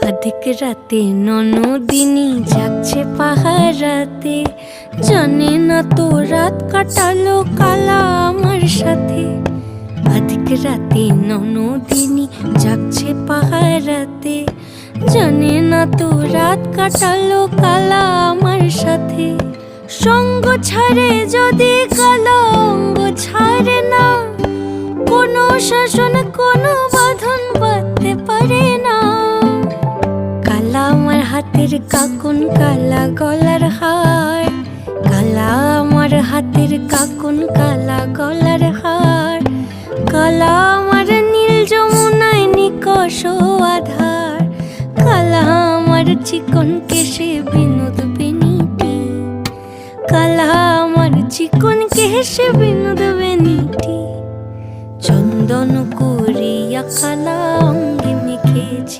আধিক রাতে ননদিনী যাচ্ছে পাহারাতে, জানে না তো রাত কাটালো কালা আমার সাথে। আধিক রাতে ননদিনী যাচ্ছে পাহারাতে, জানে না তো রাত কাটালো কালা আমার সাথে। সঙ্গ ছাড়ে যদি কালা অঙ্গ ছাড়ে না, কোনো শাসন কোনো বাঁধন বাঁধতে পারে না। কালা আমার হাতের কাকুন কালা গলার হার, কালা আমার হাতের কাকুন কালা গলার হার। কালা আমার নীল যমুনায় নিকষ আধার, কালা আমার চিকন কেশে বিনোদ বেনিটি। কালা আমার চিকন কেশে বিনোদ বেনিটি। চন্দন করিয়া কালা অঙ্গে